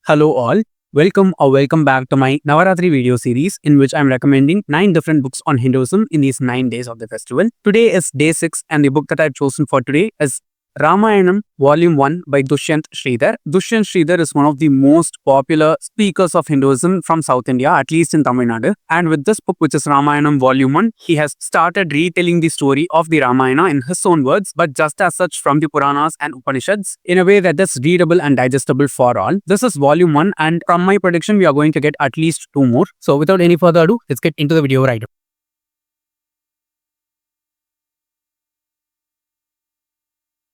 Hello all, welcome back to my Navarathri video series in which I'm recommending 9 different books on Hinduism in these 9 days of the festival. Today is day 6 and the book that I've chosen for today is Ramayanam Volume 1 by Dushyanth Sridhar. Dushyanth Sridhar is one of the most popular speakers of Hinduism from South India, at least in Tamil Nadu. And with this book, which is Ramayanam Volume 1, he has started retelling the story of the Ramayana in his own words, but just as such from the Puranas and Upanishads in a way that is readable and digestible for all. This is Volume 1 and from my prediction, we are going to get at least 2 more. So without any further ado, let's get into the video right away.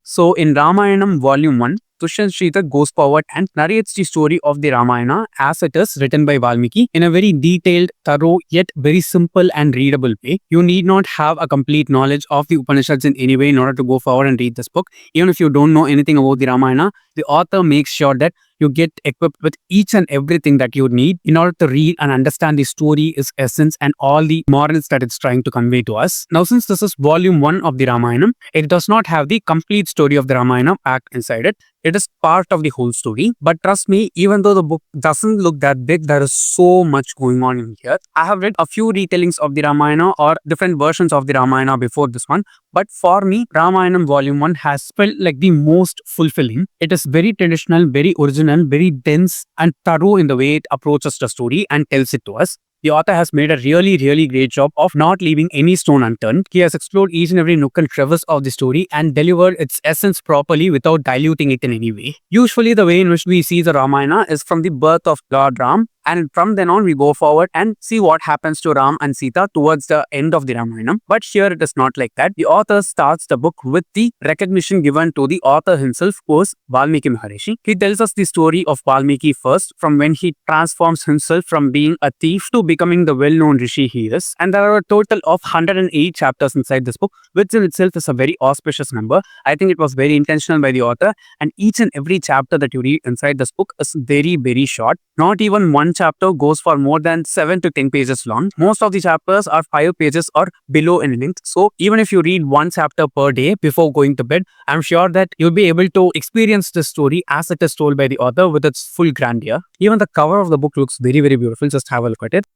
So in Ramayanam Volume 1, Dushyanth Sridhar goes forward and narrates the story of the Ramayana as it is written by Valmiki in a very detailed, thorough, yet very simple and readable way. You need not have a complete knowledge of the Upanishads in any way in order to go forward and read this book. Even if you don't know anything about the Ramayana, the author makes sure that you get equipped with each and everything that you need in order to read and understand the story, its essence, and all the morals that it's trying to convey to us. Now, since this is Volume 1 of the Ramayana, it does not have the complete story of the Ramayana packed inside it. It is part of the whole story. But trust me, even though the book doesn't look that big, there is so much going on in here. I have read a few retellings of the Ramayana or different versions of the Ramayana before this one. But for me, Ramayanam Volume 1 has felt like the most fulfilling. It is very traditional, very original, very dense and thorough in the way it approaches the story and tells it to us. The author has made a really great job of not leaving any stone unturned. He has explored each and every nook and crevice of the story and delivered its essence properly without diluting it in any way. Usually the way in which we see the Ramayana is from the birth of Lord Ram, and from then on we go forward and see what happens to Ram and Sita towards the end of the Ramayana. But here it is not like that. The author starts the book with the recognition given to the author himself, who is Valmiki Maharishi. He tells us the story of Valmiki first, from when he transforms himself from being a thief to becoming the well-known Rishi he is. And there are a total of 108 chapters inside this book, which in itself is a very auspicious number. I think it was very intentional by the author, and each and every chapter that you read inside this book is very short. Not even one chapter goes for more than 7 to 10 pages long. Most of the chapters are 5 pages or below in length. So even if you read one chapter per day before going to bed, I'm sure that you'll be able to experience the story as it is told by the author with its full grandeur. Even the cover of the book looks very beautiful. Just have a look at it.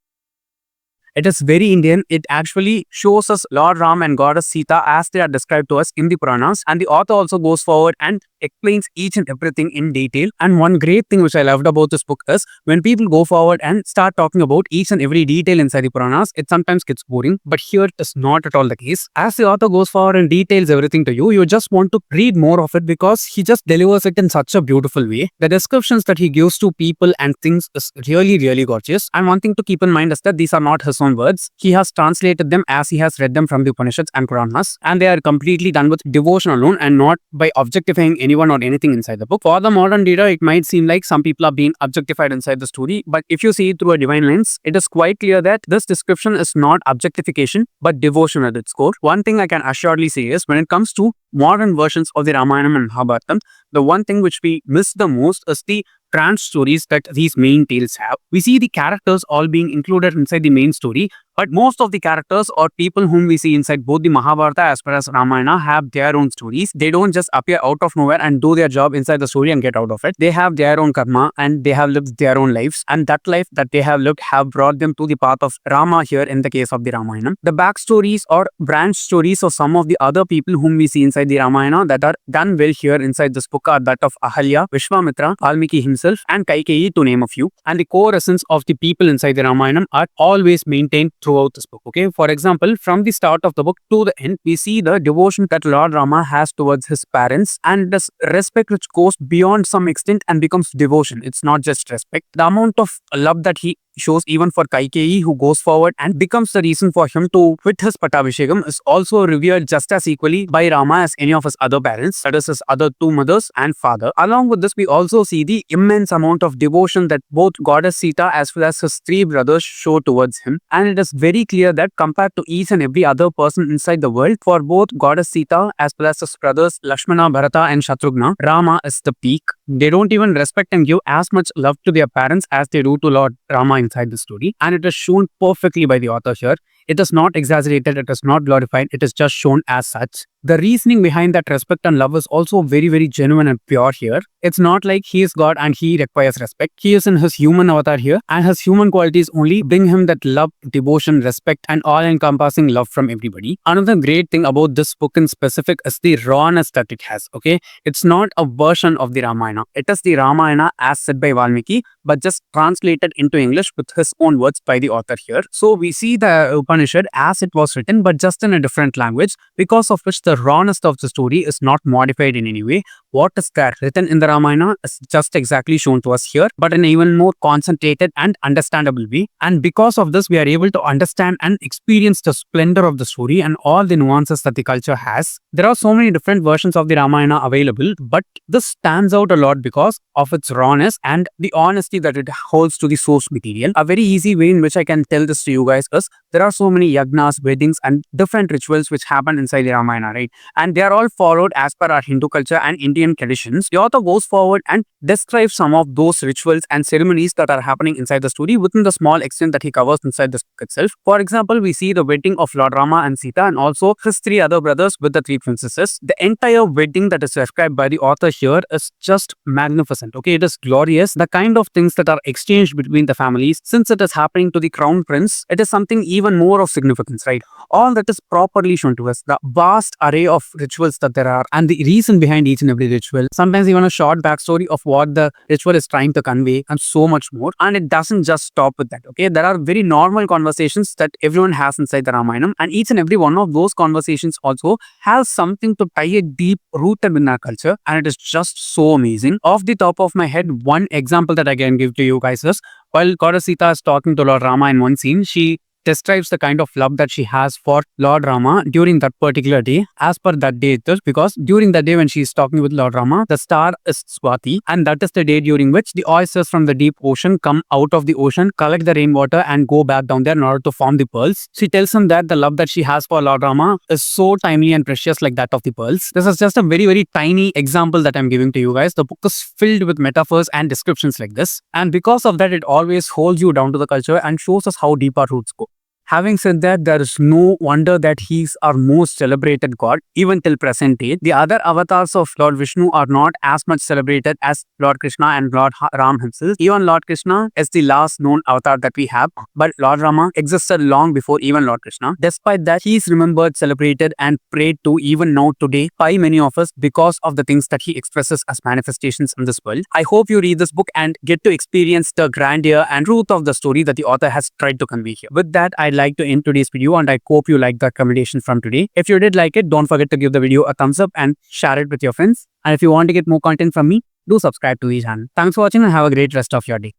It is very Indian. It actually shows us Lord Ram and Goddess Sita as they are described to us in the Puranas. And the author also goes forward and explains each and everything in detail. And one great thing which I loved about this book is when people go forward and start talking about each and every detail inside the Puranas, it sometimes gets boring. But here it is not at all the case. As the author goes forward and details everything to you, you just want to read more of it because he just delivers it in such a beautiful way. The descriptions that he gives to people and things is really gorgeous. And one thing to keep in mind is that these are not his own words. He has translated them as he has read them from the Upanishads and Puranas, and they are completely done with devotion alone and not by objectifying anyone or anything inside the book. For the modern reader, it might seem like some people are being objectified inside the story, but if you see it through a divine lens, it is quite clear that this description is not objectification but devotion at its core. One thing I can assuredly say is when it comes to modern versions of the Ramayana and Mahabharata, the one thing which we miss the most is the branch stories that these main tales have. We see the characters all being included inside the main story, but most of the characters or people whom we see inside both the Mahabharata as well as Ramayana have their own stories. They don't just appear out of nowhere and do their job inside the story and get out of it. They have their own karma and they have lived their own lives, and that life that they have lived have brought them to the path of Rama here in the case of the Ramayana. The backstories or branch stories of some of the other people whom we see inside the Ramayana that are done well here inside this book are that of Ahalya, Vishwamitra, Valmiki himself, and Kaikeyi, to name a few. And the core essence of the people inside the Ramayana are always maintained throughout this book. Okay, for example, from the start of the book to the end, we see the devotion that Lord Rama has towards his parents and this respect which goes beyond some extent and becomes devotion. It's not just respect. The amount of love that he shows even for Kaikeyi, who goes forward and becomes the reason for him to quit his Pattabhishekam, is also revered just as equally by Rama as any of his other parents, that is his other 2 mothers and father. Along with this, we also see the immense amount of devotion that both Goddess Sita as well as his 3 brothers show towards him. And it is very clear that compared to each and every other person inside the world, for both Goddess Sita as well as his brothers Lakshmana, Bharata and Shatrughna, Rama is the peak. They don't even respect and give as much love to their parents as they do to Lord Rama inside the story, and it is shown perfectly by the author here. It is not exaggerated, it is not glorified, it is just shown as such. the reasoning behind that respect and love is also very, very genuine and pure here. It's not like he is God and he requires respect. He is in his human avatar here, and his human qualities only bring him that love, devotion, respect, and all-encompassing love from everybody. Another great thing about this book in specific is the rawness that it has. Okay, it's not a version of the Ramayana. It is the Ramayana as said by Valmiki, but just translated into English with his own words by the author here. So we see the Upanishad as it was written, but just in a different language, because of which the rawness of the story is not modified in any way. What is there written in the Ramayana is just exactly shown to us here, but in an even more concentrated and understandable way. And because of this, we are able to understand and experience the splendor of the story and all the nuances that the culture has. There are so many different versions of the Ramayana available, but this stands out a lot because of its rawness and the honesty that it holds to the source material. A very easy way in which I can tell this to you guys is there are so many yagnas, weddings, and different rituals which happen inside the Ramayana, right? And they are all followed as per our Hindu culture and Indian traditions. The author goes forward and describes some of those rituals and ceremonies that are happening inside the story within the small extent that he covers inside the book itself. For example, we see the wedding of Lord Rama and Sita, and also his three other brothers with the three princesses. The entire wedding that is described by the author here is just magnificent. Okay, it is glorious. The kind of things that are exchanged between the families, since it is happening to the crown prince, it is something even more of significance, right? All that is properly shown to us. The vast array of rituals that there are and the reason behind each and every ritual. Sometimes even a short backstory of what the ritual is trying to convey, and so much more. And it doesn't just stop with that. Okay, there are very normal conversations that everyone has inside the Ramayana, and each and every one of those conversations also has something to tie it deep rooted in our culture, and it is just so amazing. Off the top of my head, one example that I can give to you guys is while Goddess Sita is talking to Lord Rama in one scene, she describes the kind of love that she has for Lord Rama during that particular day, as per that day it is, because during that day when she is talking with Lord Rama, the star is Swati, and that is the day during which the oysters from the deep ocean come out of the ocean, collect the rainwater, and go back down there in order to form the pearls. She tells him that the love that she has for Lord Rama is so timely and precious like that of the pearls. This is just a very, very tiny example that I'm giving to you guys. The book is filled with metaphors and descriptions like this, and because of that, it always holds you down to the culture and shows us how deep our roots go. Having said that, there is no wonder that he's our most celebrated god, even till present day. The other avatars of Lord Vishnu are not as much celebrated as Lord Krishna and Lord Ram himself. Even Lord Krishna is the last known avatar that we have, but Lord Rama existed long before even Lord Krishna. Despite that, he is remembered, celebrated, and prayed to even now today by many of us because of the things that he expresses as manifestations in this world. I hope you read this book and get to experience the grandeur and truth of the story that the author has tried to convey here. With that, I'd like to end today's video, and I hope you liked the recommendation from today. If you did like it, don't forget to give the video a thumbs up and share it with your friends. And if you want to get more content from me, do subscribe to the channel. Thanks for watching and have a great rest of your day.